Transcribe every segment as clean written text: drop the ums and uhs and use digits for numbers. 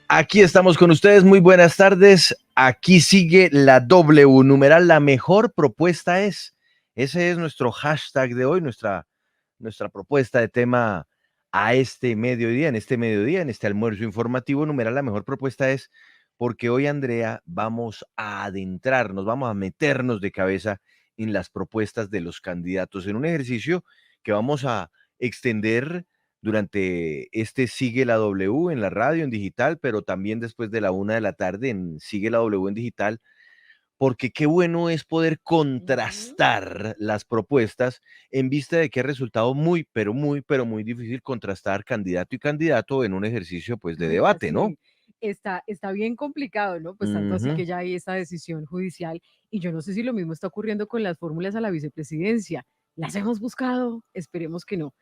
Aquí estamos con ustedes, muy buenas tardes. Aquí sigue la W, numeral, la mejor propuesta es. Ese es nuestro hashtag de hoy, nuestra propuesta de tema a este mediodía, en este almuerzo informativo, numeral, la mejor propuesta es, porque hoy, Andrea, vamos a adentrarnos, vamos a meternos de cabeza en las propuestas de los candidatos, en un ejercicio que vamos a extender durante este Sigue la W en la radio, en digital, pero también después de la 1 de la tarde en Sigue la W en digital, porque qué bueno es poder contrastar las propuestas en vista de que ha resultado muy difícil contrastar candidato y candidato en un ejercicio pues de Oiga, debate, ¿no? sí, está bien complicado, ¿no? Pues tanto así Ujú. que ya hay esta decisión judicial y yo no sé si lo mismo está ocurriendo con las fórmulas a la vicepresidencia. ¿Las hemos buscado? Esperemos que no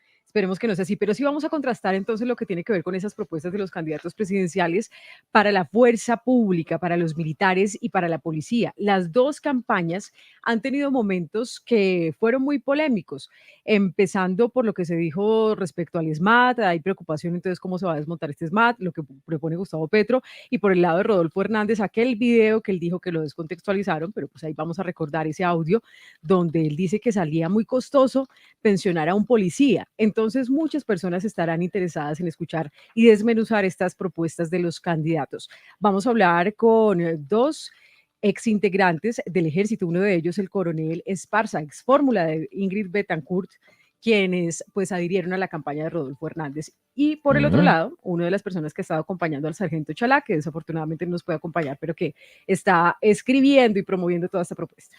sea así, pero sí vamos a contrastar entonces lo que tiene que ver con esas propuestas de los candidatos presidenciales para la fuerza pública, para los militares y para la policía. Las dos campañas han tenido momentos que fueron muy polémicos, empezando por lo que se dijo respecto al SMAT. Hay preocupación entonces cómo se va a desmontar este SMAT, lo que propone Gustavo Petro, y por el lado de Rodolfo Hernández, aquel video que él dijo que lo descontextualizaron, pero pues ahí vamos a recordar ese audio donde él dice que salía muy costoso pensionar a un policía. Entonces muchas personas estarán interesadas en escuchar y desmenuzar estas propuestas de los candidatos. Vamos a hablar con dos exintegrantes del ejército, uno de ellos el coronel Esparza, ex fórmula de Ingrid Betancourt, quienes pues adhirieron a la campaña de Rodolfo Hernández. Y por el otro Ujú. lado, una de las personas que ha estado acompañando al sargento Chalá, que desafortunadamente no nos puede acompañar, pero que está escribiendo y promoviendo toda esta propuesta.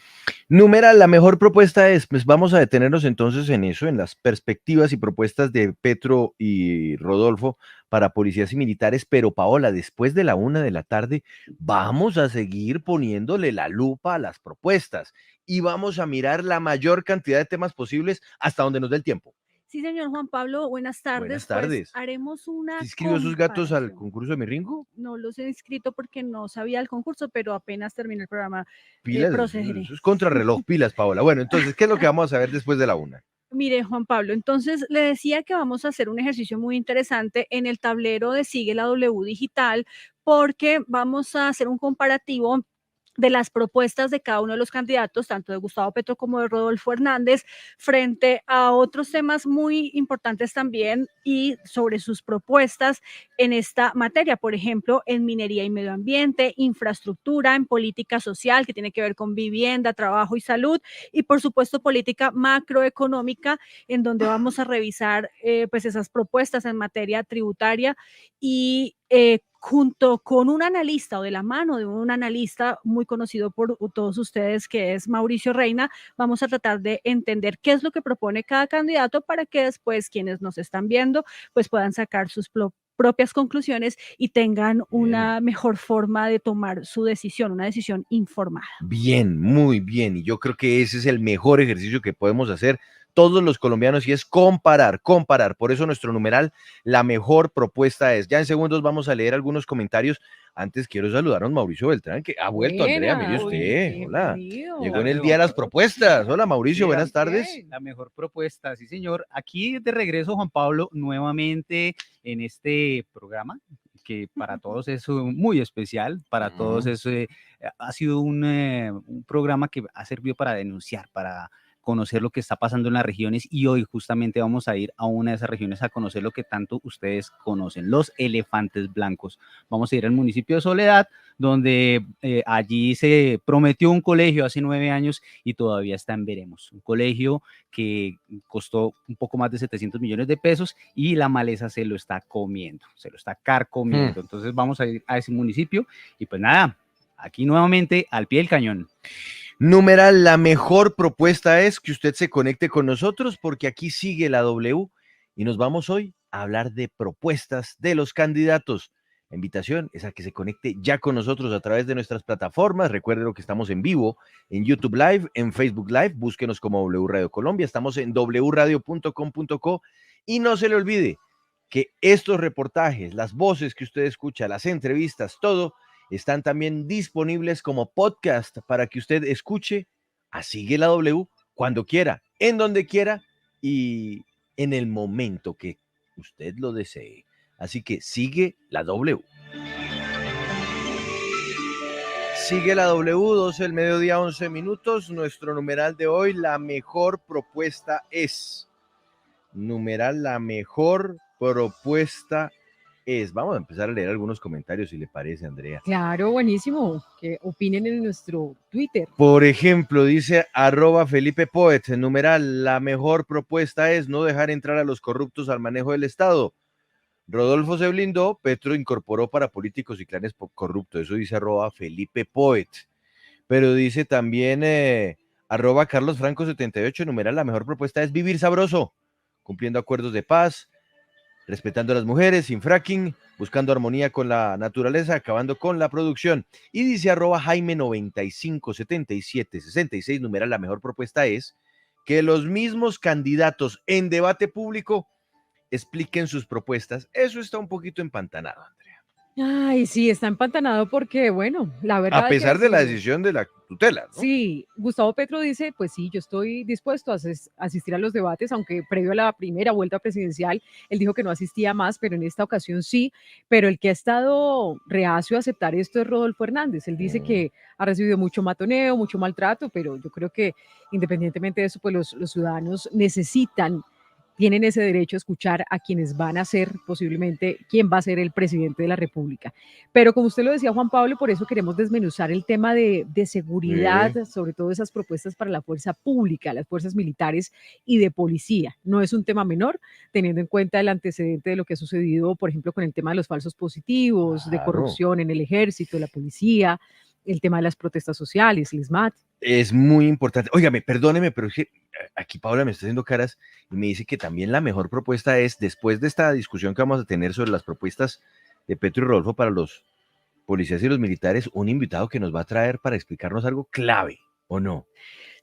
Numeral, la mejor propuesta es, pues vamos a detenernos entonces en eso, en las perspectivas y propuestas de Petro y Rodolfo para policías y militares, pero Paola, después de la 1 de la tarde, vamos a seguir poniéndole la lupa a las propuestas y vamos a mirar la mayor cantidad de temas posibles hasta donde nos dé el tiempo. Sí, señor Juan Pablo, buenas Buenas tardes. Pues tardes. haremos una ¿Sí inscribió sus gatos al comparación. concurso de mi Ringo? No los he inscrito porque no sabía el concurso, pero apenas termine el programa, Pilas, procederé. eso es contrarreloj, pilas, Paola. Bueno, entonces, ¿qué es lo que vamos a ver después de la 1? Mire, Juan Pablo, entonces le decía que vamos a hacer un ejercicio muy interesante en el tablero de Sigue la W Digital, porque vamos a hacer un comparativo de las propuestas de cada uno de los candidatos, tanto de Gustavo Petro como de Rodolfo Hernández, frente a otros temas muy importantes también y sobre sus propuestas en esta materia, por ejemplo, en minería y medio ambiente, infraestructura, en política social, que tiene que ver con vivienda, trabajo y salud, y por supuesto política macroeconómica, en donde vamos a revisar pues esas propuestas en materia tributaria y junto con un analista o de la mano de un analista muy conocido por todos ustedes, que es Mauricio Reina, vamos a tratar de entender qué es lo que propone cada candidato para que después quienes nos están viendo pues puedan sacar sus propias conclusiones y tengan Bien. una mejor forma de tomar su decisión, una decisión informada. Bien, muy bien. Y yo creo que ese es el mejor ejercicio que podemos hacer todos los colombianos y es comparar, comparar. Por eso nuestro numeral, la mejor propuesta es. Ya en segundos vamos a leer algunos comentarios. Antes quiero saludar a don Mauricio Beltrán, que ha vuelto, Andrea, mire Buenas, usted. Hola. Llegó en bienvenido. el Tarde, día de Juan las Pablo. propuestas. Hola, Mauricio, Sí, buenas tardes. la mejor propuesta, sí, señor. Aquí de regreso, Juan Pablo, nuevamente en este programa, que para todos es muy especial, para todos es, ha sido un programa que ha servido para denunciar, para conocer lo que está pasando en las regiones y hoy justamente vamos a ir a una de esas regiones a conocer lo que tanto ustedes conocen, los elefantes blancos. Vamos a ir al municipio de Soledad, donde allí se prometió un colegio hace 9 años y todavía está en veremos. Un colegio que costó un poco más de 700 millones de pesos y la maleza se lo está comiendo, se lo está carcomiendo. Entonces vamos a ir a ese municipio y pues nada, aquí nuevamente al pie del cañón. Numeral, la mejor propuesta es que usted se conecte con nosotros porque aquí sigue la W y nos vamos hoy a hablar de propuestas de los candidatos. La invitación es a que se conecte ya con nosotros a través de nuestras plataformas. Recuerden que estamos en vivo en YouTube Live, en Facebook Live. Búsquenos como W Radio Colombia. Estamos en wradio.com.co y no se le olvide que estos reportajes, las voces que usted escucha, las entrevistas, todo están también disponibles como podcast para que usted escuche a Sigue la W cuando quiera, en donde quiera y en el momento que usted lo desee. Así que sigue la W. sigue la W, 12 del mediodía, 11 minutos. Nuestro numeral de hoy, la mejor propuesta es. Numeral, la mejor propuesta es. Vamos a empezar a leer algunos comentarios, si le parece, Andrea. Claro, buenísimo. Que opinen en nuestro Twitter. Por ejemplo, dice @Felipe Poet, numeral, la mejor propuesta es no dejar entrar a los corruptos al manejo del Estado. Rodolfo se blindó, Petro incorporó para políticos y clanes corruptos. Eso dice @Felipe Poet. Pero dice también Carlos Franco 78, numeral, la mejor propuesta es vivir sabroso, cumpliendo acuerdos de paz, respetando a las mujeres, sin fracking, buscando armonía con la naturaleza, acabando con la producción. Y dice Jaime 95 77 66, numeral, la mejor propuesta es que los mismos candidatos en debate público expliquen sus propuestas. Eso está un poquito empantanado, Andrea. Ay, sí, está empantanado porque, bueno, la verdad. A pesar de la decisión de la tutela, ¿no? Sí, Gustavo Petro dice, pues sí, yo estoy dispuesto a asistir a los debates, aunque previo a la primera vuelta presidencial, él dijo que no asistía más, pero en esta ocasión sí. Pero el que ha estado reacio a aceptar esto es Rodolfo Hernández. Él dice que ha recibido mucho matoneo, mucho maltrato, pero yo creo que independientemente de eso, pues los ciudadanos tienen ese derecho a escuchar a quienes van a ser posiblemente quién va a ser el presidente de la República. Pero como usted lo decía, Juan Pablo, por eso queremos desmenuzar el tema de seguridad, sobre todo esas propuestas para la fuerza pública, las fuerzas militares y de policía. No es un tema menor, teniendo en cuenta el antecedente de lo que ha sucedido, por ejemplo, con el tema de los falsos positivos, de corrupción en el ejército, la policía, el tema de las protestas sociales, el SMAT. Es muy importante. Óigame, perdóneme, pero es que aquí Paula me está haciendo caras y me dice que también la mejor propuesta es, después de esta discusión que vamos a tener sobre las propuestas de Petro y Rodolfo para los policías y los militares, un invitado que nos va a traer para explicarnos algo clave, ¿o no?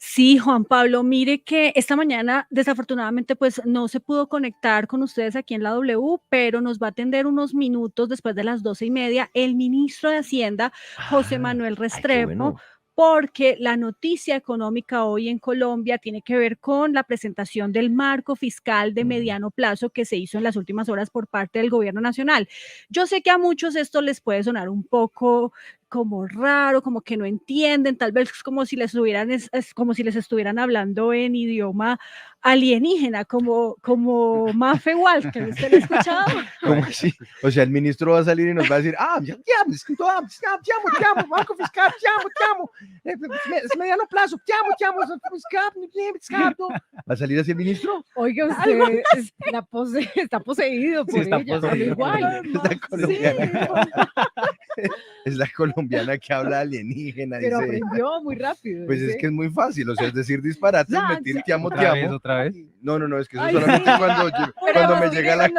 Sí, Juan Pablo, mire que esta mañana desafortunadamente pues no se pudo conectar con ustedes aquí en la W, pero nos va a atender unos minutos después de las 12:30 el ministro de Hacienda, José Manuel Restrepo. Bueno. Porque la noticia económica hoy en Colombia tiene que ver con la presentación del marco fiscal de mediano plazo que se hizo en las últimas horas por parte del gobierno nacional. Yo sé que a muchos esto les puede sonar un poco como raro, como que no entienden, tal vez como si les estuvieran hablando en idioma alienígena, como Mafe Walker. ¿Usted lo ha escuchado? ¿Cómo así? O sea, el ministro va a salir y nos va a decir, banco fiscal, es mediano plazo, ¿va a salir así el ministro? Oiga, usted está poseído por ella, poseído. igual. Es la colombiana que habla alienígena. Pero dice, aprendió muy rápido. pues es que es muy fácil, o sea, es decir disparates, metir te amo. ¿Otra vez? No, es que eso Ay, solamente sí. cuando me llega la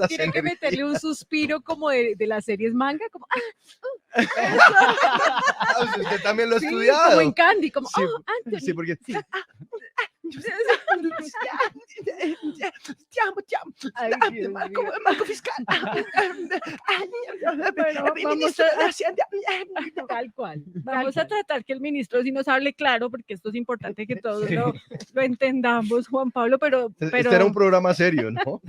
tiene que meterle un suspiro como de las series manga, como usted también lo ha sí, estudiado. como en Candy, como Sí, Anthony. sí, porque Sí. Ay, Dios mío. marco fiscal. Bueno, Tal cual. Vamos a tratar que el ministro sí nos hable claro, porque esto es importante que todos lo entendamos, Juan Pablo, pero Este era un programa serio, ¿no?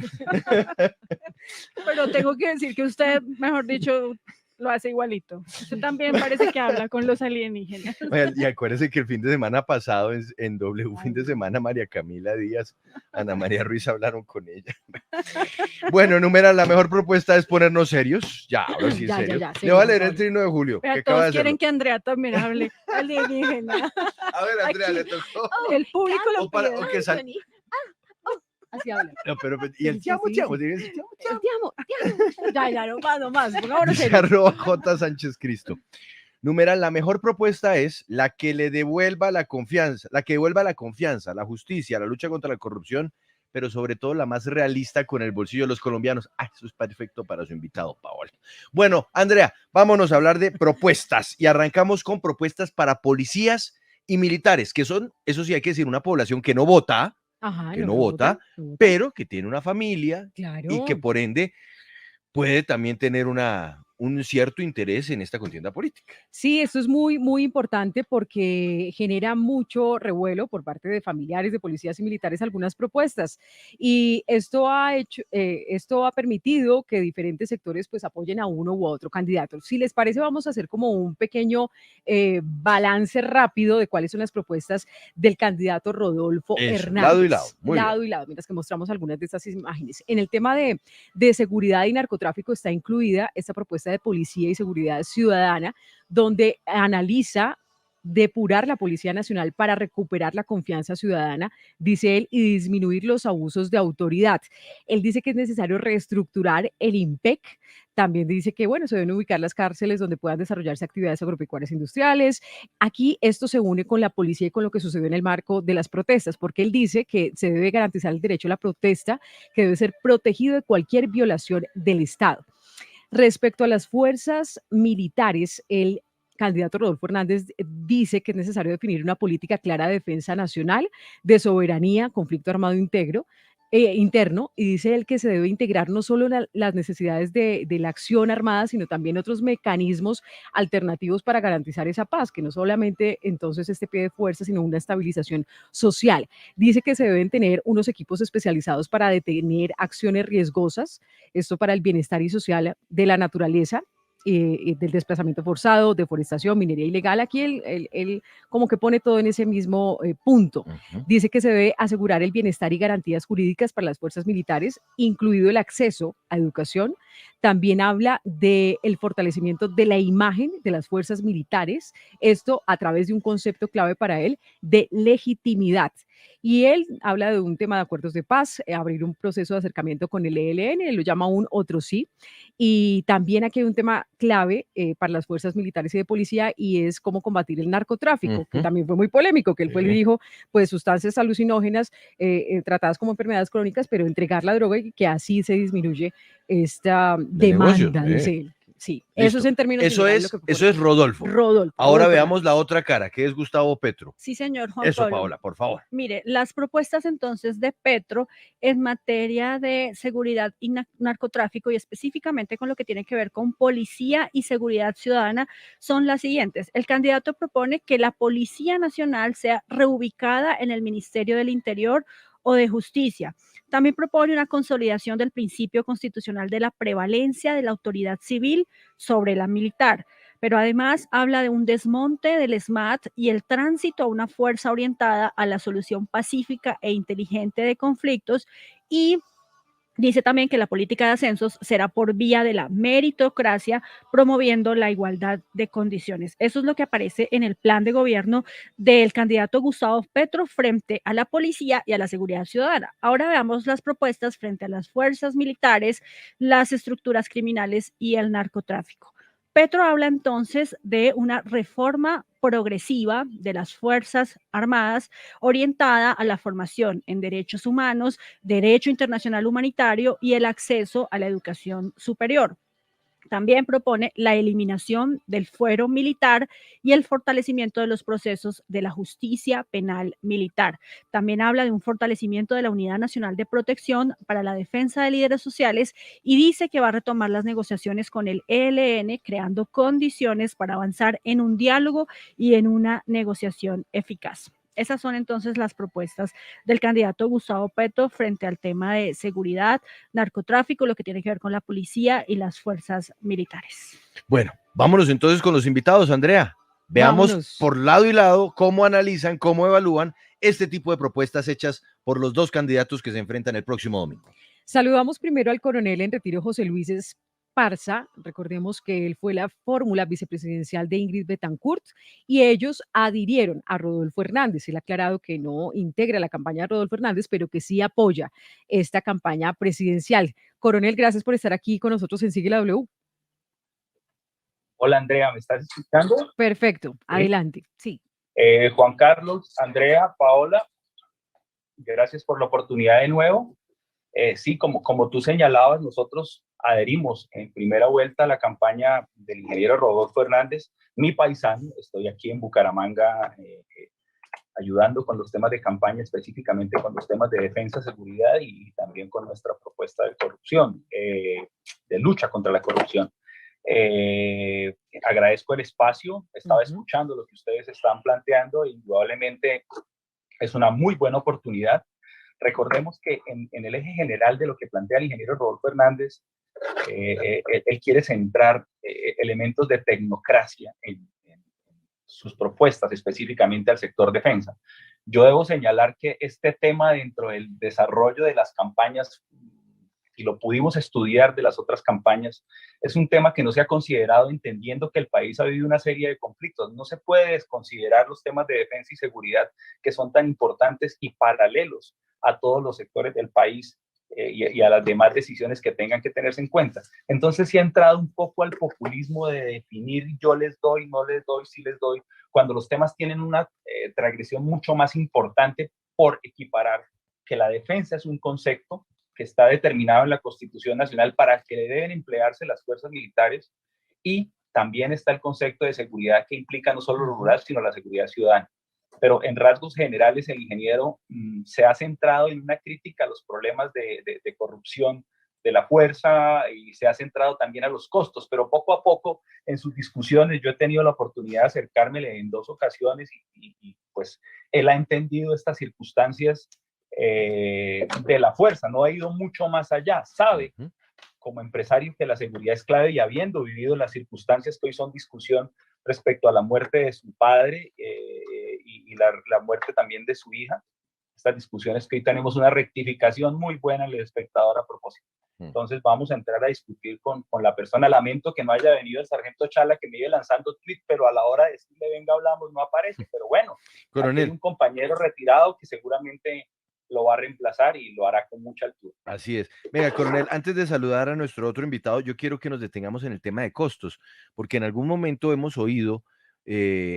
pero tengo que decir que usted, mejor dicho, lo hace igualito. Usted también parece que habla con los alienígenas. Oigan, y acuérdense que el fin de semana pasado en W fin de semana María Camila Díaz, Ana María Ruiz hablaron con ella. Bueno, numeral, la mejor propuesta es ponernos serios. Ya, ahora sí, Ya, serio. ya, Le voy a leer Juan el trino de Julio. Pero que acaba todos de quieren hacerlo. que Andrea también hable alienígena. A ver, Andrea, Aquí. le tocó. El público lo pide. O que sal- Así habla. No, pero, y el Sí, te amo, sí, te amo. sí. Dice, te amo, te amo. Te amo. Ya, no más. Pongámonos Dice serios. @J Sánchez Cristo. Numeral, la mejor propuesta es la que le devuelva la confianza, la justicia, la lucha contra la corrupción, pero sobre todo la más realista con el bolsillo de los colombianos. Eso es perfecto para su invitado, Paola. Bueno, Andrea, vámonos a hablar de propuestas y arrancamos con propuestas para policías y militares, que son, eso sí hay que decir, una población que no vota, Ajá, que no vota, pero que tiene una familia claro. y que por ende puede también tener una un cierto interés en esta contienda política. Sí, esto es muy, muy importante porque genera mucho revuelo por parte de familiares de policías y militares algunas propuestas. Y esto ha permitido que diferentes sectores pues apoyen a uno u otro candidato. Si les parece, vamos a hacer como un pequeño balance rápido de cuáles son las propuestas del candidato Rodolfo Eso, Hernández. lado y lado, muy bien. Lado y lado, mientras que mostramos algunas de estas imágenes. En el tema de seguridad y narcotráfico está incluida esta propuesta de policía y seguridad ciudadana, donde analiza depurar la Policía Nacional para recuperar la confianza ciudadana, dice él, y disminuir los abusos de autoridad. Él dice que es necesario reestructurar el IMPEC. También dice que, bueno, se deben ubicar las cárceles donde puedan desarrollarse actividades agropecuarias industriales. Aquí esto se une con la policía y con lo que sucedió en el marco de las protestas, porque él dice que se debe garantizar el derecho a la protesta, que debe ser protegido de cualquier violación del Estado. Respecto a las fuerzas militares, el candidato Rodolfo Hernández dice que es necesario definir una política clara de defensa nacional, de soberanía, conflicto armado interno, y dice él que se debe integrar no solo las necesidades de la acción armada, sino también otros mecanismos alternativos para garantizar esa paz, que no solamente entonces este pie de fuerza, sino una estabilización social. Dice que se deben tener unos equipos especializados para detener acciones riesgosas, esto para el bienestar y social de la naturaleza, del desplazamiento forzado, deforestación, minería ilegal. Aquí él como que pone todo en ese mismo punto. Dice que se debe asegurar el bienestar y garantías jurídicas para las fuerzas militares, incluido el acceso a educación. También habla del fortalecimiento de la imagen de las fuerzas militares, esto a través de un concepto clave para él de legitimidad. Y él habla de un tema de acuerdos de paz, abrir un proceso de acercamiento con el ELN, él lo llama un otro sí. Y también aquí hay un tema clave para las fuerzas militares y de policía, y es cómo combatir el narcotráfico, que también fue muy polémico, que él fue y dijo, pues sustancias alucinógenas tratadas como enfermedades crónicas, pero entregar la droga y que así se disminuye esta demanda, dice él. Sí, eso es en términos generales lo que propone. Eso es Rodolfo. Ahora veamos la otra cara, que es Gustavo Petro. Sí, señor Juan Eso, Pablo. Paola, por favor. Mire, las propuestas entonces de Petro en materia de seguridad y narcotráfico, y específicamente con lo que tiene que ver con policía y seguridad ciudadana, son las siguientes. El candidato propone que la Policía Nacional sea reubicada en el Ministerio del Interior o de Justicia. También propone una consolidación del principio constitucional de la prevalencia de la autoridad civil sobre la militar, pero además habla de un desmonte del SMAT y el tránsito a una fuerza orientada a la solución pacífica e inteligente de conflictos, y dice también que la política de ascensos será por vía de la meritocracia, promoviendo la igualdad de condiciones. Eso es lo que aparece en el plan de gobierno del candidato Gustavo Petro frente a la policía y a la seguridad ciudadana. Ahora veamos las propuestas frente a las fuerzas militares, las estructuras criminales y el narcotráfico. Petro habla entonces de una reforma progresiva de las Fuerzas Armadas orientada a la formación en derechos humanos, derecho internacional humanitario y el acceso a la educación superior. También propone la eliminación del fuero militar y el fortalecimiento de los procesos de la justicia penal militar. También habla de un fortalecimiento de la Unidad Nacional de Protección para la defensa de líderes sociales, y dice que va a retomar las negociaciones con el ELN, creando condiciones para avanzar en un diálogo y en una negociación eficaz. Esas son entonces las propuestas del candidato Gustavo Petro frente al tema de seguridad, narcotráfico, lo que tiene que ver con la policía y las fuerzas militares. Bueno, vámonos entonces con los invitados, Andrea. Veamos por lado y lado cómo analizan, cómo evalúan este tipo de propuestas hechas por los dos candidatos que se enfrentan el próximo domingo. Saludamos primero al coronel en retiro José Luis Esparza. Recordemos que él fue la fórmula vicepresidencial de Ingrid Betancourt y ellos adhirieron a Rodolfo Hernández. Él ha aclarado que no integra la campaña de Rodolfo Hernández, pero que sí apoya esta campaña presidencial. Coronel, gracias por estar aquí con nosotros en Sigue la W. Hola Andrea, ¿me estás escuchando? Perfecto, adelante. Sí. Juan Carlos, Andrea, Paola, gracias por la oportunidad de nuevo. Sí, como tú señalabas, nosotros adherimos en primera vuelta a la campaña del ingeniero Rodolfo Hernández, mi paisano. Estoy aquí en Bucaramanga ayudando con los temas de campaña, específicamente con los temas de defensa, seguridad y también con nuestra propuesta de corrupción, de lucha contra la corrupción. Agradezco el espacio, estaba escuchando lo que ustedes están planteando, e indudablemente es una muy buena oportunidad. Recordemos que en el eje general de lo que plantea el ingeniero Rodolfo Hernández, él quiere centrar elementos de tecnocracia en sus propuestas, específicamente al sector defensa. Yo debo señalar que este tema dentro del desarrollo de las campañas, y lo pudimos estudiar de las otras campañas, es un tema que no se ha considerado, entendiendo que el país ha vivido una serie de conflictos. No se puede desconsiderar los temas de defensa y seguridad, que son tan importantes y paralelos a todos los sectores del país, y a las demás decisiones que tengan que tenerse en cuenta. Entonces sí ha entrado un poco al populismo de definir yo les doy, no les doy, sí les doy, cuando los temas tienen una transgresión mucho más importante por equiparar que la defensa es un concepto que está determinado en la Constitución Nacional para el que deben emplearse las fuerzas militares, y también está el concepto de seguridad, que implica no solo lo rural, sino la seguridad ciudadana. Pero en rasgos generales el ingeniero se ha centrado en una crítica a los problemas de corrupción de la fuerza, y se ha centrado también a los costos, pero poco a poco en sus discusiones yo he tenido la oportunidad de acercármele en 2 ocasiones, y pues él ha entendido estas circunstancias de la fuerza, no ha ido mucho más allá, sabe como empresario que la seguridad es clave, y habiendo vivido las circunstancias que hoy son discusión respecto a la muerte de su padre, y la muerte también de su hija, estas discusiones que hoy tenemos una rectificación muy buena en el espectador a propósito. Entonces vamos a entrar a discutir con la persona. Lamento que no haya venido el sargento Chala, que me iba lanzando tweets, pero a la hora de decirle venga hablamos no aparece, pero bueno, Coronel, hay un compañero retirado que seguramente lo va a reemplazar y lo hará con mucha altura. así es. Venga, coronel, antes de saludar a nuestro otro invitado, yo quiero que nos detengamos en el tema de costos, porque en algún momento hemos oído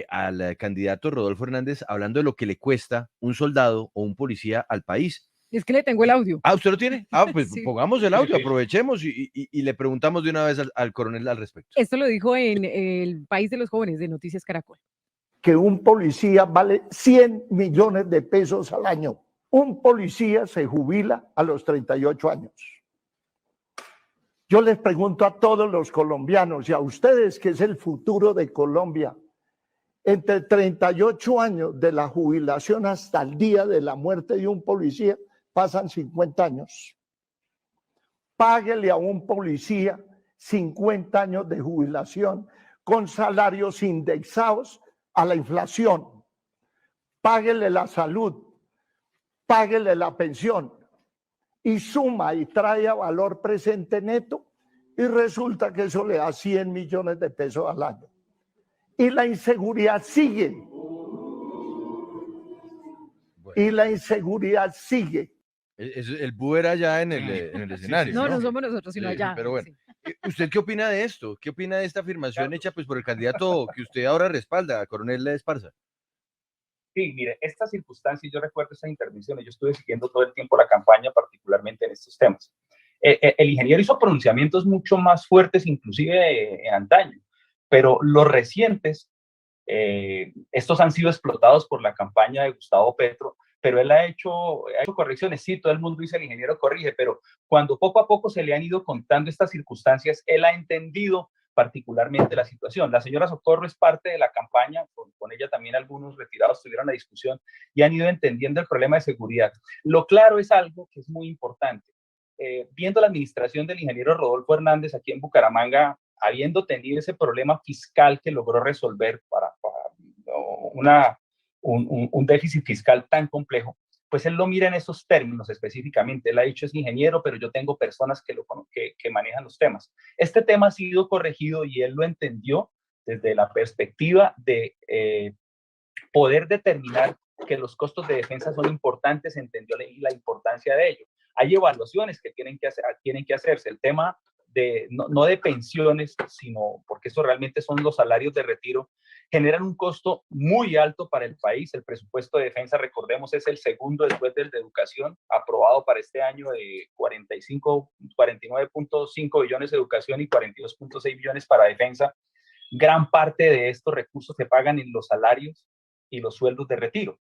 al candidato Rodolfo Hernández hablando de lo que le cuesta un soldado o un policía al país. Es que le tengo el audio. Ah, ¿usted lo tiene? Ah, pues Sí. pongamos el audio, aprovechemos y le preguntamos de una vez al coronel al respecto. Esto lo dijo en el País de los Jóvenes de Noticias Caracol. Que un policía vale 100 millones de pesos al año. Un policía se jubila a los 38 años. Yo les pregunto a todos los colombianos y a ustedes, que es el futuro de Colombia, entre 38 años de la jubilación hasta el día de la muerte de un policía, pasan 50 años. Páguele a un policía 50 años de jubilación con salarios indexados a la inflación. Páguele la salud, páguele la pensión, y suma y trae a valor presente neto, y resulta que eso le da 100 millones de pesos al año. Y la inseguridad sigue. Y la inseguridad sigue. El bú era ya en el escenario. No, no somos nosotros, sino Sí, allá. pero bueno. Sí. ¿Usted qué opina de esto? ¿Qué opina de esta afirmación hecha pues por el candidato que usted ahora respalda, coronel Esparza? Sí, mire, estas circunstancias, yo recuerdo estas intervenciones, yo estuve siguiendo todo el tiempo la campaña, particularmente en estos temas. El ingeniero hizo pronunciamientos mucho más fuertes, inclusive antaño, pero los recientes, estos han sido explotados por la campaña de Gustavo Petro, pero él ha hecho correcciones. Sí, todo el mundo dice el ingeniero corrige, pero cuando poco a poco se le han ido contando estas circunstancias, él ha entendido particularmente la situación. La señora Socorro es parte de la campaña, con ella también algunos retirados tuvieron la discusión y han ido entendiendo el problema de seguridad. Lo claro es algo que es muy importante. Viendo la administración del ingeniero Rodolfo Hernández aquí en Bucaramanga, habiendo tenido ese problema fiscal que logró resolver para un déficit fiscal tan complejo, pues él lo mira en esos términos específicamente. Él ha dicho es ingeniero, pero yo tengo personas que manejan los temas. Este tema ha sido corregido y él lo entendió desde la perspectiva de poder determinar que los costos de defensa son importantes, entendió la importancia de ello. Hay evaluaciones que tienen que hacerse. El tema no de pensiones, sino porque eso realmente son los salarios de retiro, generan un costo muy alto para el país. El presupuesto de defensa, recordemos, es el segundo después del de educación, aprobado para este año de 49.5 billones de educación y 42.6 billones para defensa. Gran parte de estos recursos se pagan en los salarios y los sueldos de retiro.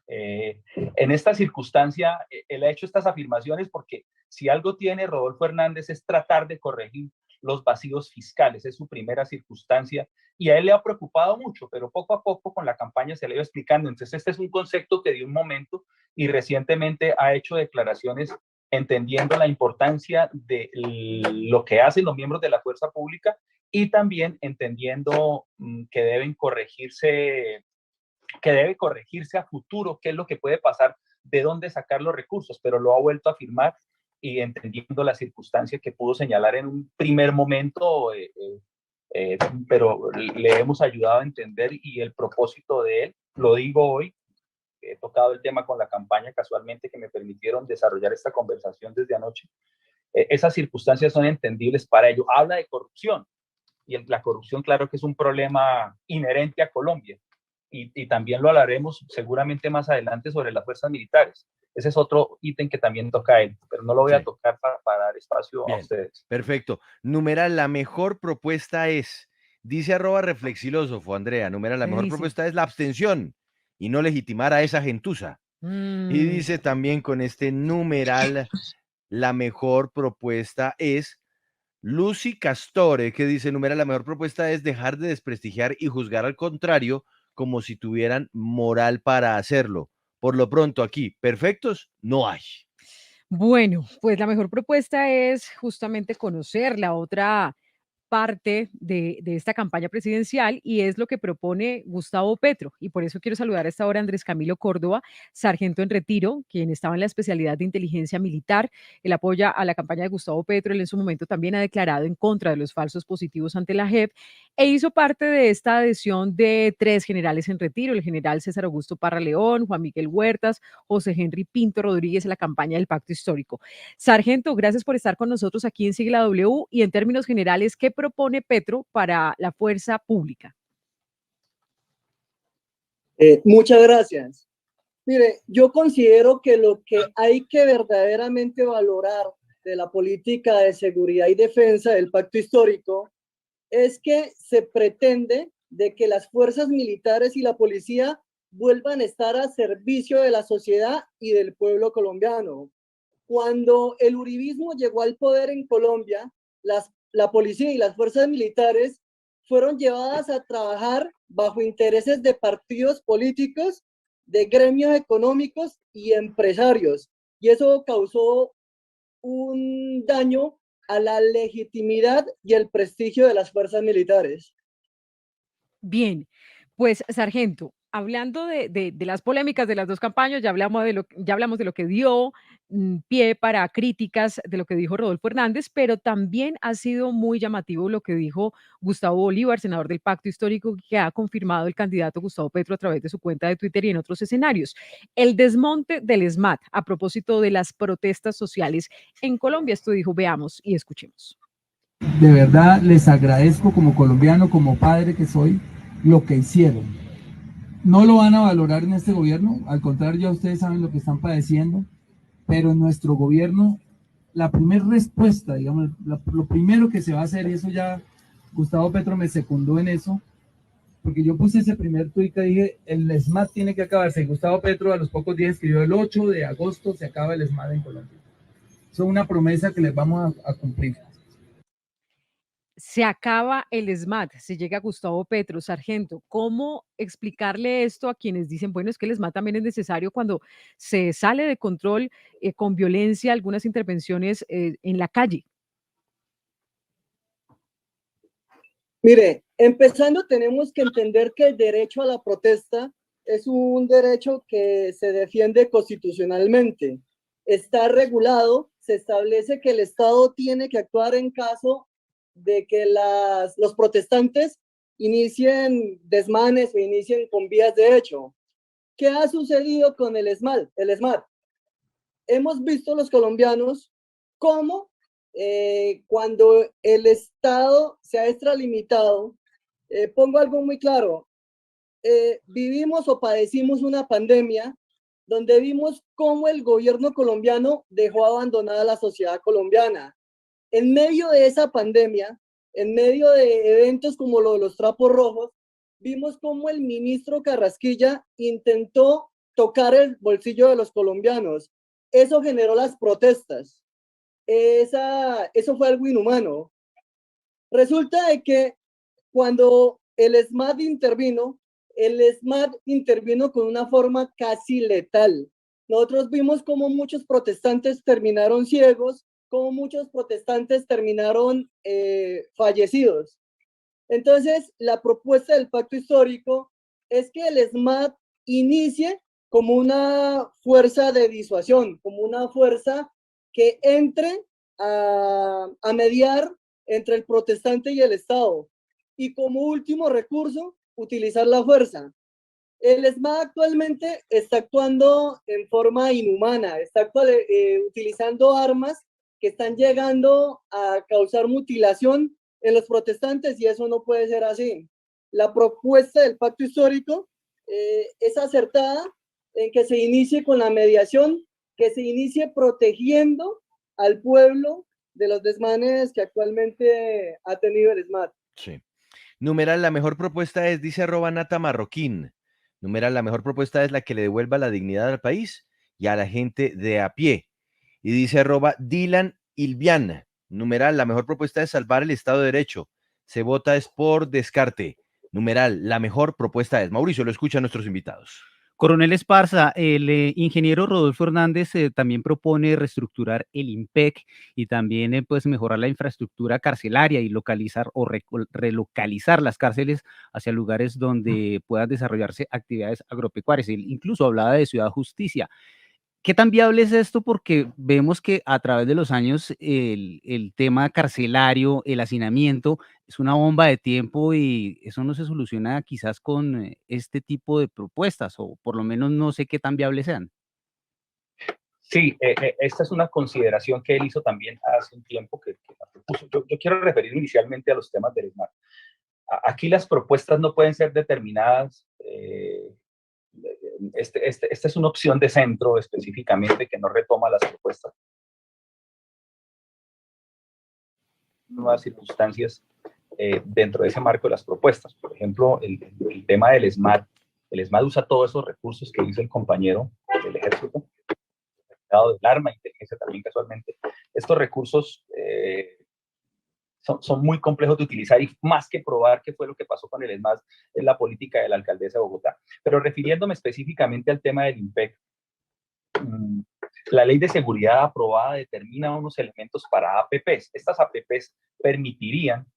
En esta circunstancia, él ha hecho estas afirmaciones porque si algo tiene Rodolfo Hernández es tratar de corregir los vacíos fiscales. Es su primera circunstancia y a él le ha preocupado mucho, pero poco a poco con la campaña se le iba explicando. Entonces este es un concepto que de un momento y recientemente ha hecho declaraciones entendiendo la importancia de lo que hacen los miembros de la fuerza pública y también entendiendo que debe corregirse a futuro qué es lo que puede pasar, de dónde sacar los recursos, pero lo ha vuelto a afirmar y entendiendo la circunstancia que pudo señalar en un primer momento, pero le hemos ayudado a entender y el propósito de él, lo digo hoy, he tocado el tema con la campaña casualmente que me permitieron desarrollar esta conversación desde anoche. Esas circunstancias son entendibles para ello. Habla de corrupción y la corrupción, claro que es un problema inherente a Colombia y también lo hablaremos seguramente más adelante sobre las fuerzas militares. Ese es otro ítem que también toca él, pero no lo voy a tocar para dar espacio a ustedes. Perfecto. Numeral, la mejor propuesta es, dice @reflexilósofo, Andrea, numeral, la mejor propuesta es la abstención y no legitimar a esa gentuza. Y dice también con este numeral, la mejor propuesta es Lucy Castore, que dice, numeral, la mejor propuesta es dejar de desprestigiar y juzgar al contrario como si tuvieran moral para hacerlo. Por lo pronto aquí, perfectos no hay. Bueno, pues la mejor propuesta es justamente conocer la otra parte de esta campaña presidencial y es lo que propone Gustavo Petro. Y por eso quiero saludar a esta hora a Andrés Camilo Córdoba, sargento en retiro, quien estaba en la especialidad de inteligencia militar. Él apoya a la campaña de Gustavo Petro. Él en su momento también ha declarado en contra de los falsos positivos ante la JEP e hizo parte de esta adhesión de 3 generales en retiro, el general César Augusto Parra León, Juan Miguel Huertas, José Henry Pinto Rodríguez en la campaña del Pacto Histórico. Sargento, gracias por estar con nosotros aquí en Sigla W y en términos generales, ¿qué propone Petro para la fuerza pública? Muchas gracias. Mire, yo considero que lo que hay que verdaderamente valorar de la política de seguridad y defensa del Pacto Histórico es que se pretende de que las fuerzas militares y la policía vuelvan a estar a servicio de la sociedad y del pueblo colombiano. Cuando el uribismo llegó al poder en Colombia, la policía y las fuerzas militares fueron llevadas a trabajar bajo intereses de partidos políticos, de gremios económicos y empresarios. Y eso causó un daño a la legitimidad y el prestigio de las fuerzas militares. Bien, pues sargento, hablando de las polémicas de las 2 campañas, ya hablamos de lo que dio pie para críticas de lo que dijo Rodolfo Hernández, pero también ha sido muy llamativo lo que dijo Gustavo Bolívar, senador del Pacto Histórico, que ha confirmado el candidato Gustavo Petro a través de su cuenta de Twitter y en otros escenarios. El desmonte del ESMAD a propósito de las protestas sociales en Colombia. Esto dijo, veamos y escuchemos. De verdad les agradezco como colombiano, como padre que soy, lo que hicieron. No lo van a valorar en este gobierno, al contrario, ya ustedes saben lo que están padeciendo, pero en nuestro gobierno, la primera respuesta, digamos, lo primero que se va a hacer, y eso ya Gustavo Petro me secundó en eso, porque yo puse ese primer tuit que dije, el ESMAD tiene que acabarse, y Gustavo Petro a los pocos días escribió, el 8 de agosto se acaba el ESMAD en Colombia. Eso es una promesa que les vamos a cumplir. Se acaba el ESMAD, se llega Gustavo Petro, sargento. ¿Cómo explicarle esto a quienes dicen, bueno, es que el ESMAD también es necesario cuando se sale de control con violencia, algunas intervenciones en la calle? Mire, empezando tenemos que entender que el derecho a la protesta es un derecho que se defiende constitucionalmente. Está regulado, se establece que el Estado tiene que actuar en caso de que los protestantes inicien desmanes o inicien con vías de hecho. ¿Qué ha sucedido con el ESMAD? Hemos visto los colombianos cómo cuando el Estado se ha extralimitado, pongo algo muy claro, vivimos o padecimos una pandemia donde vimos cómo el gobierno colombiano dejó abandonada a la sociedad colombiana. En medio de esa pandemia, en medio de eventos como lo de los trapos rojos, vimos cómo el ministro Carrasquilla intentó tocar el bolsillo de los colombianos. Eso generó las protestas. Eso fue algo inhumano. Resulta de que cuando el SMAT intervino con una forma casi letal. Nosotros vimos cómo muchos protestantes terminaron ciegos, cómo muchos protestantes terminaron fallecidos. Entonces, la propuesta del pacto histórico es que el SMAT inicie como una fuerza de disuasión, como una fuerza que entre a mediar entre el protestante y el Estado. Y como último recurso, utilizar la fuerza. El SMAT actualmente está actuando en forma inhumana, está utilizando armas que están llegando a causar mutilación en los protestantes y eso no puede ser así. La propuesta del pacto histórico es acertada en que se inicie con la mediación, que se inicie protegiendo al pueblo de los desmanes que actualmente ha tenido el SMAT. Sí. Numeral, la mejor propuesta es, dice @Nata Marroquín. Numeral, la mejor propuesta es la que le devuelva la dignidad al país y a la gente de a pie. Y dice @Dylan Ilvian. Numeral, la mejor propuesta es salvar el Estado de Derecho. Se vota es por descarte. Numeral, la mejor propuesta es. Mauricio, lo escuchan nuestros invitados. Coronel Esparza, el ingeniero Rodolfo Hernández también propone reestructurar el IMPEC y también pues mejorar la infraestructura carcelaria y localizar o relocalizar las cárceles hacia lugares donde puedan desarrollarse actividades agropecuarias. Él incluso hablaba de Ciudad Justicia. ¿Qué tan viable es esto? Porque vemos que a través de los años el tema carcelario, el hacinamiento, es una bomba de tiempo y eso no se soluciona quizás con este tipo de propuestas, o por lo menos no sé qué tan viables sean. Sí, esta es una consideración que él hizo también hace un tiempo que la propuso. Yo quiero referir inicialmente a los temas del SMAT. Aquí las propuestas no pueden ser determinadas. Esta es una opción de centro específicamente que no retoma las propuestas. Nuevas circunstancias dentro de ese marco de las propuestas. Por ejemplo, el tema del SMAT. El SMAT usa todos esos recursos que hizo el compañero del ejército, del arma, inteligencia también casualmente. Estos recursos son muy complejos de utilizar y más que probar qué fue lo que pasó con el SMAT en la política de la alcaldesa de Bogotá. Pero refiriéndome específicamente al tema del IMPEC, la ley de seguridad aprobada determina unos elementos para APPs. Estas APPs permitirían,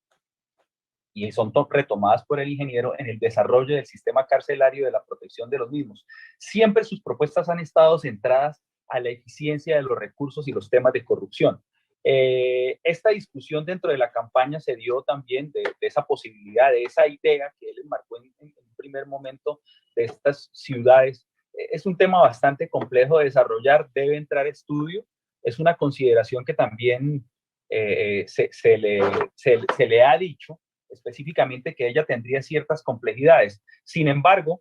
y son retomadas por el ingeniero, en el desarrollo del sistema carcelario y de la protección de los mismos. Siempre sus propuestas han estado centradas a la eficiencia de los recursos y los temas de corrupción. Esta discusión dentro de la campaña se dio también de esa posibilidad, de esa idea que él enmarcó en un primer momento de estas ciudades. Es un tema bastante complejo de desarrollar, debe entrar estudio, es una consideración que también se le ha dicho específicamente que ella tendría ciertas complejidades. Sin embargo,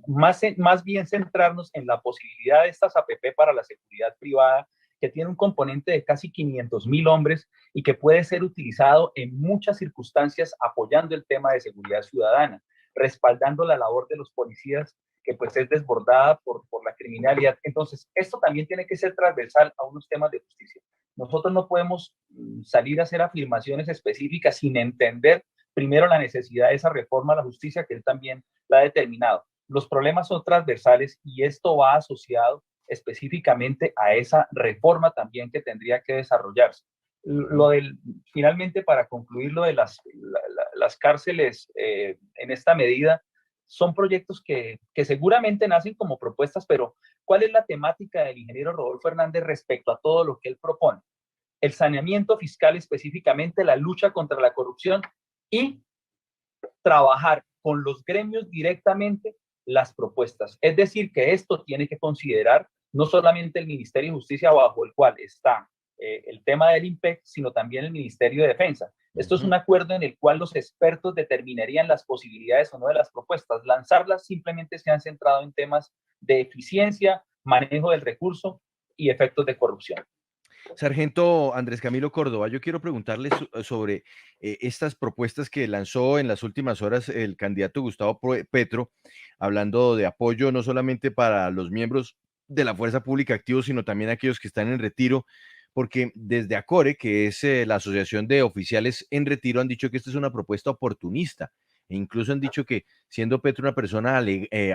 más bien centrarnos en la posibilidad de estas APP para la seguridad privada, que tiene un componente de casi 500.000 hombres y que puede ser utilizado en muchas circunstancias apoyando el tema de seguridad ciudadana, respaldando la labor de los policías, que pues es desbordada por la criminalidad. Entonces, esto también tiene que ser transversal a unos temas de justicia. Nosotros no podemos salir a hacer afirmaciones específicas sin entender primero la necesidad de esa reforma a la justicia, que él también la ha determinado. Los problemas son transversales y esto va asociado específicamente a esa reforma también que tendría que desarrollarse. Finalmente, para concluir, lo de las cárceles en esta medida, son proyectos que seguramente nacen como propuestas, pero ¿cuál es la temática del ingeniero Rodolfo Hernández respecto a todo lo que él propone? El saneamiento fiscal, específicamente la lucha contra la corrupción y trabajar con los gremios directamente las propuestas. Es decir, que esto tiene que considerar no solamente el Ministerio de Justicia, bajo el cual está el tema del IMPEC, sino también el Ministerio de Defensa. Esto es un acuerdo en el cual los expertos determinarían las posibilidades o no de las propuestas. Lanzarlas simplemente se han centrado en temas de eficiencia, manejo del recurso y efectos de corrupción. Sargento Andrés Camilo Córdoba, yo quiero preguntarle sobre estas propuestas que lanzó en las últimas horas el candidato Gustavo Petro, hablando de apoyo no solamente para los miembros de la fuerza pública activos, sino también aquellos que están en retiro, porque desde ACORE, que es la Asociación de Oficiales en Retiro, han dicho que esta es una propuesta oportunista. E incluso han dicho que siendo Petro una persona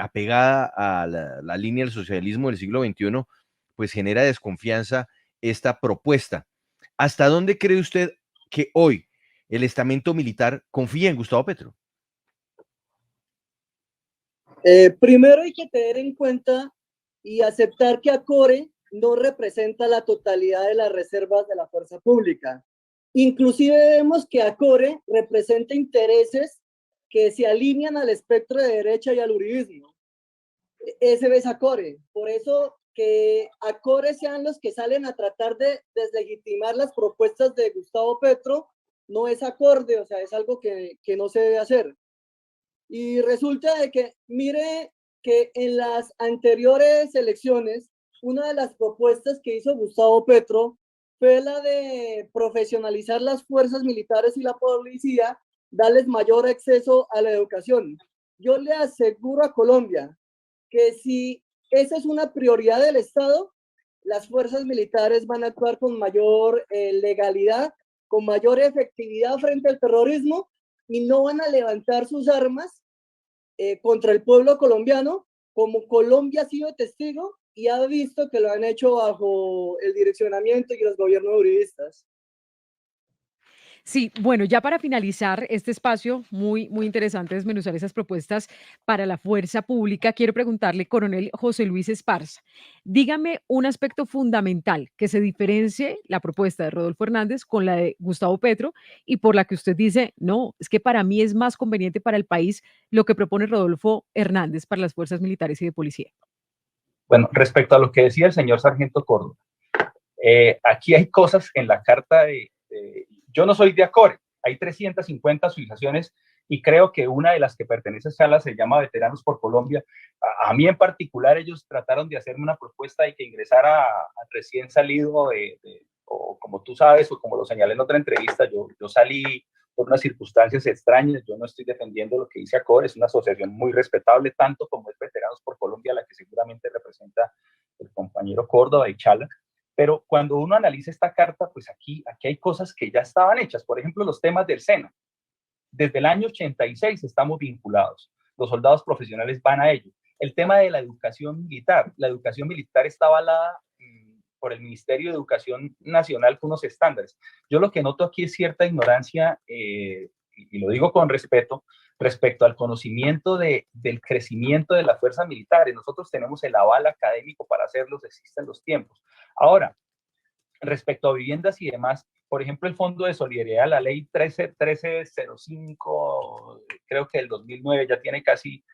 apegada a la línea del socialismo del siglo XXI, pues genera desconfianza esta propuesta. ¿Hasta dónde cree usted que hoy el estamento militar confía en Gustavo Petro? Primero hay que tener en cuenta y aceptar que ACORE no representa la totalidad de las reservas de la fuerza pública. Inclusive vemos que ACORE representa intereses que se alinean al espectro de derecha y al uribismo. Ese es ACORE. Por eso que ACORE sean los que salen a tratar de deslegitimar las propuestas de Gustavo Petro no es acorde, o sea, es algo que no se debe hacer. Y resulta de que, mire, que en las anteriores elecciones, una de las propuestas que hizo Gustavo Petro fue la de profesionalizar las fuerzas militares y la policía, darles mayor acceso a la educación. Yo le aseguro a Colombia que si esa es una prioridad del Estado, las fuerzas militares van a actuar con mayor legalidad, con mayor efectividad frente al terrorismo y no van a levantar sus armas contra el pueblo colombiano, como Colombia ha sido testigo y ha visto que lo han hecho bajo el direccionamiento y los gobiernos uribistas. Sí, bueno, ya para finalizar este espacio, muy, muy interesante desmenuzar esas propuestas para la fuerza pública, quiero preguntarle, coronel José Luis Esparza, dígame un aspecto fundamental que se diferencie la propuesta de Rodolfo Hernández con la de Gustavo Petro y por la que usted dice, no, es que para mí es más conveniente para el país lo que propone Rodolfo Hernández para las fuerzas militares y de policía. Bueno, respecto a lo que decía el señor Sargento Córdoba, aquí hay cosas en la carta yo no soy de ACORE, hay 350 asociaciones y creo que una de las que pertenece a Sala se llama Veteranos por Colombia. A mí en particular ellos trataron de hacerme una propuesta de que ingresara a recién salido o como tú sabes o como lo señalé en otra entrevista, yo salí por unas circunstancias extrañas, yo no estoy defendiendo lo que dice ACORE, es una asociación muy respetable, tanto como es Veteranos por Colombia, la que seguramente representa el compañero Córdoba y Chala. Pero cuando uno analiza esta carta, pues aquí hay cosas que ya estaban hechas. Por ejemplo, los temas del SENA. Desde el año 86 estamos vinculados. Los soldados profesionales van a ello. El tema de la educación militar. La educación militar está avalada por el Ministerio de Educación Nacional con unos estándares. Yo lo que noto aquí es cierta ignorancia, y lo digo con respeto, respecto al conocimiento del crecimiento de las fuerzas militares. Nosotros tenemos el aval académico para hacerlos, existen los tiempos. Ahora, respecto a viviendas y demás, por ejemplo, el Fondo de Solidaridad, la ley 1305, creo que el 2009 ya tiene casi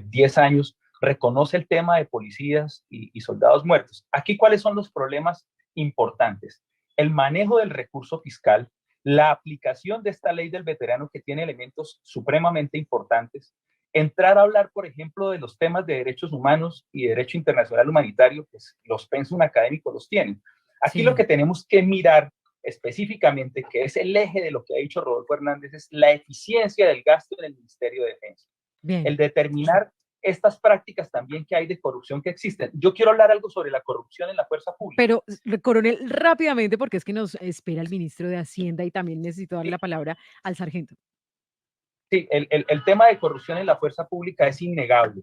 10 años, reconoce el tema de policías y soldados muertos. Aquí, ¿cuáles son los problemas importantes? El manejo del recurso fiscal, la aplicación de esta ley del veterano que tiene elementos supremamente importantes, entrar a hablar, por ejemplo, de los temas de derechos humanos y derecho internacional humanitario, pues los pensum académicos los tienen. Aquí lo que tenemos que mirar específicamente, que es el eje de lo que ha dicho Rodolfo Hernández, es la eficiencia del gasto en el Ministerio de Defensa. Bien. El determinar estas prácticas también que hay de corrupción que existen. Yo quiero hablar algo sobre la corrupción en la fuerza pública. Pero, coronel, rápidamente, porque es que nos espera el ministro de Hacienda y también necesito darle la palabra al sargento. Sí, el tema de corrupción en la fuerza pública es innegable.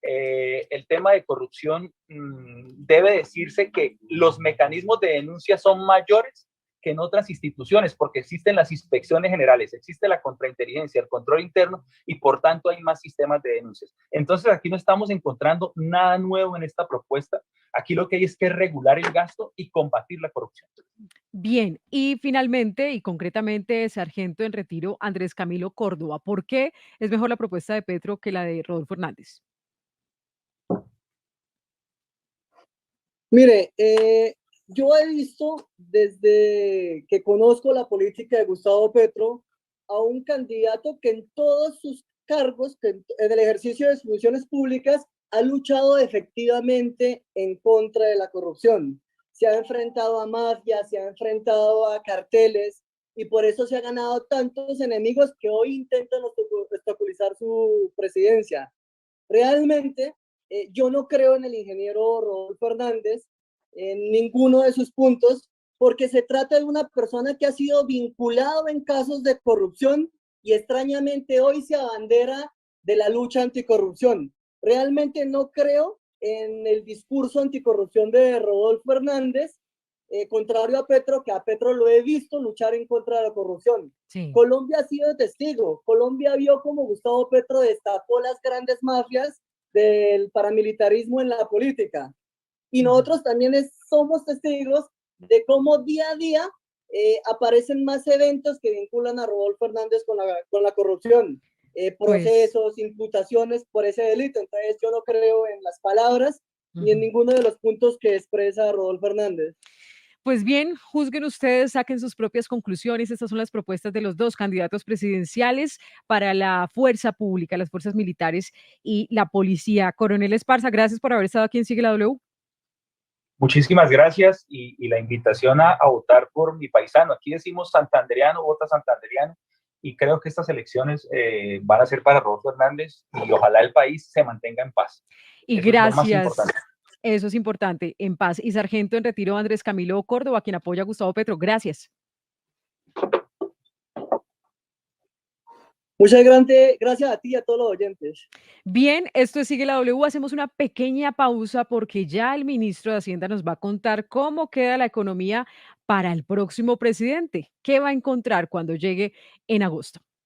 El tema de corrupción debe decirse que los mecanismos de denuncia son mayores que en otras instituciones, porque existen las inspecciones generales, existe la contrainteligencia, el control interno, y por tanto hay más sistemas de denuncias. Entonces aquí no estamos encontrando nada nuevo en esta propuesta. Aquí lo que hay es que regular el gasto y combatir la corrupción. Bien, y finalmente y concretamente, sargento en retiro Andrés Camilo Córdoba, ¿por qué es mejor la propuesta de Petro que la de Rodolfo Hernández? Mire, yo he visto desde que conozco la política de Gustavo Petro a un candidato que en todos sus cargos, que en el ejercicio de sus funciones públicas, ha luchado efectivamente en contra de la corrupción. Se ha enfrentado a mafias, se ha enfrentado a carteles y por eso se ha ganado tantos enemigos que hoy intentan obstaculizar su presidencia. Realmente, yo no creo en el ingeniero Rodolfo Hernández en ninguno de sus puntos, porque se trata de una persona que ha sido vinculado en casos de corrupción y extrañamente hoy se abandera de la lucha anticorrupción. Realmente no creo en el discurso anticorrupción de Rodolfo Hernández, contrario a Petro, que a Petro lo he visto luchar en contra de la corrupción. Sí. Colombia ha sido testigo. Colombia vio como Gustavo Petro destapó las grandes mafias del paramilitarismo en la política. Y nosotros también somos testigos de cómo día a día aparecen más eventos que vinculan a Rodolfo Hernández con la corrupción, procesos, imputaciones por ese delito. Entonces yo no creo en las palabras ni en ninguno de los puntos que expresa Rodolfo Hernández. Pues bien, juzguen ustedes, saquen sus propias conclusiones. Estas son las propuestas de los dos candidatos presidenciales para la fuerza pública, las fuerzas militares y la policía. Coronel Esparza, gracias por haber estado aquí en Sigue la W. Muchísimas gracias y la invitación a votar por mi paisano. Aquí decimos santandereano, vota santandereano, y creo que estas elecciones van a ser para Rodolfo Hernández y ojalá el país se mantenga en paz. Y Eso es lo más gracias. importante. Eso es importante, en paz. Y sargento en retiro Andrés Camilo Córdoba, quien apoya a Gustavo Petro. Gracias. Muchas gracias a ti y a todos los oyentes. Bien, esto es Sigue la W. Hacemos una pequeña pausa porque ya el ministro de Hacienda nos va a contar cómo queda la economía para el próximo presidente. ¿Qué va a encontrar cuando llegue en agosto?